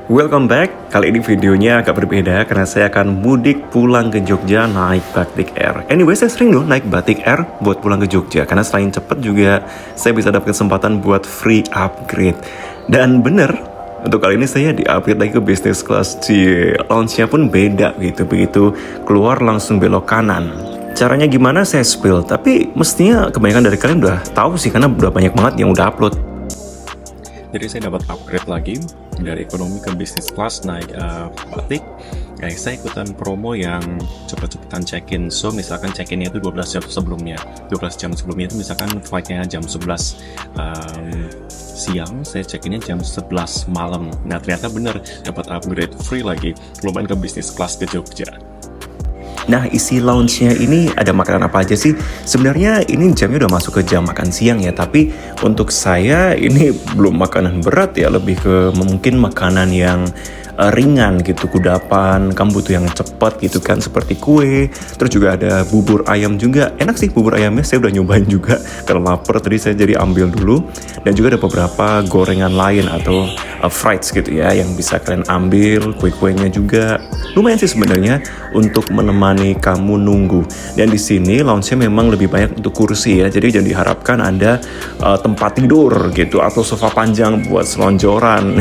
Welcome back. Kali ini videonya agak berbeda karena saya akan mudik pulang ke Jogja naik Batik Air. Anyway, saya sering loh naik Batik Air buat pulang ke Jogja karena selain cepet juga saya bisa dapat kesempatan buat free upgrade. Dan bener, untuk kali ini saya di-upgrade lagi ke business class. Lounge-nya pun beda gitu. Begitu keluar langsung belok kanan. Caranya gimana saya spill, tapi mestinya kebanyakan dari kalian udah tahu sih karena udah banyak banget yang udah upload. Jadi saya dapat upgrade lagi dari ekonomi ke business class naik Batik. Saya ikutan promo yang cepet-cepetan check-in. So misalkan check-innya itu 12 jam sebelumnya. 12 jam sebelumnya itu misalkan flightnya jam 11 siang, saya check-innya jam 11 malam. Nah ternyata bener dapat upgrade free lagi. Lumayan ke business class ke Jogja. Nah, isi lounge-nya ini ada makanan apa aja sih? Sebenarnya ini jamnya udah masuk ke jam makan siang ya, tapi untuk saya ini belum makanan berat ya, lebih ke mungkin makanan yang ringan gitu, kudapan, kamu butuh yang cepat gitu kan, seperti kue. Terus juga ada bubur ayam juga, enak sih bubur ayamnya, saya udah nyobain juga karena lapar tadi saya jadi ambil dulu. Dan juga ada beberapa gorengan lain atau frieds gitu ya, yang bisa kalian ambil, kue-kuenya juga. Lumayan sih sebenarnya untuk menemani kamu nunggu. Dan di sini lounge-nya memang lebih banyak untuk kursi ya, jadi jangan diharapkan ada tempat tidur gitu atau sofa panjang buat selonjoran.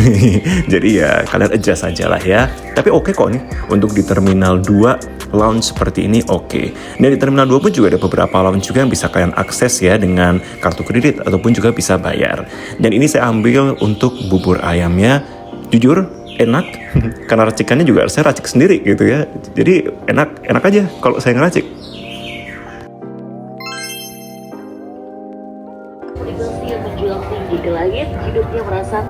Jadi ya kalian adjust aja lah ya. Tapi oke kok nih untuk di Terminal 2 lounge seperti ini oke. Dan di Terminal 2 pun juga ada beberapa lounge juga yang bisa kalian akses ya dengan kartu kredit ataupun juga bisa bayar. Dan ini saya ambil untuk bubur ayamnya. Jujur enak karena racikannya juga saya racik sendiri gitu ya. Jadi enak aja kalau saya ngeracik. Privasi yang menjulang tinggi ke langit, hidupnya merasa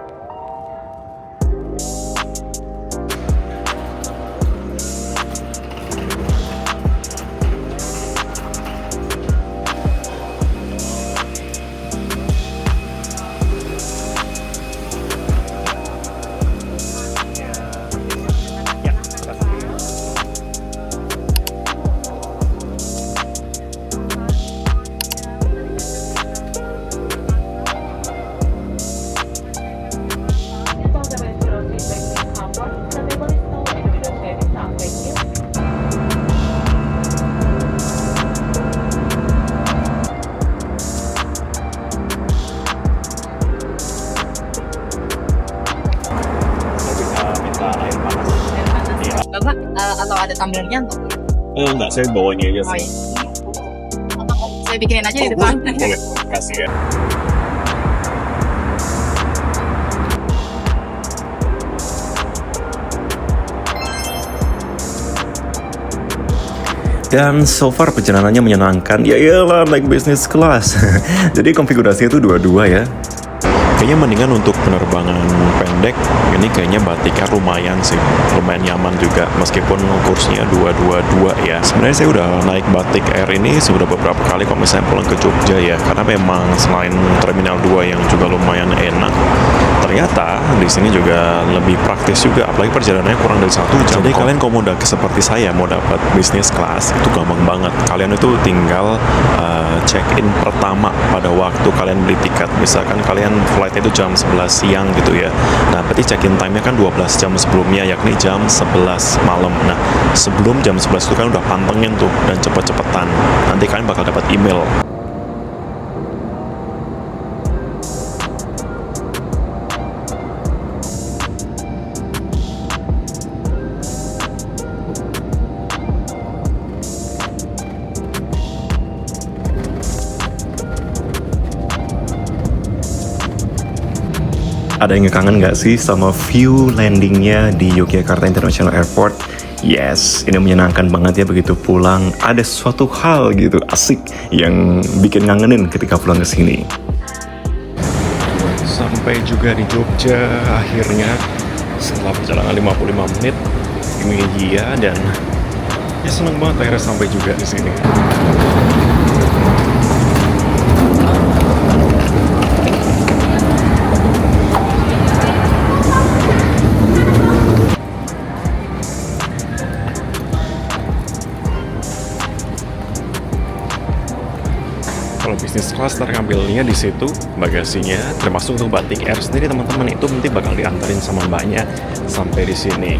Bapak atau ada tumblernya atau? Enggak, saya bawanya aja Oh, iya. Atau saya bikinin aja di depan. Boleh, kasih ya. Dan so far perjalanannya menyenangkan. Ya iyalah naik business class. Jadi konfigurasinya itu dua-dua ya. Kayaknya mendingan untuk penerbangan pendek, ini kayaknya Batik Air lumayan sih, lumayan nyaman juga, meskipun kursinya 222 ya. Sebenarnya saya udah naik Batik Air ini sudah beberapa kali kalau misalnya pulang ke Jogja ya, karena memang selain Terminal 2 yang juga lumayan enak, ternyata di sini juga lebih praktis juga, apalagi perjalanannya kurang dari 1 jam. Jadi kalian kalau mau seperti saya mau dapat business class itu gampang banget. Kalian itu tinggal check-in pertama pada waktu kalian beli tiket. Misalkan kalian flight itu jam 11 siang gitu ya. Nah, berarti check-in time-nya kan 12 jam sebelumnya, yakni jam 11 malam. Nah, sebelum jam 11 itu kan udah pantengin tuh dan cepet-cepetan. Nanti kalian bakal dapat email. Ada yang kangen nggak sih sama view landingnya di Yogyakarta International Airport? Yes, ini menyenangkan banget ya begitu pulang. Ada suatu hal gitu asik yang bikin ngangenin ketika pulang ke sini. Sampai juga di Jogja akhirnya setelah perjalanan 55 menit. Ini dia dan ya seneng banget akhirnya sampai juga di sini. Kalau bisnis kelas Master ngambilnya di situ bagasinya, termasuk untuk Batik Air sendiri teman-teman itu nanti bakal diantarin sama mbaknya sampai di sini.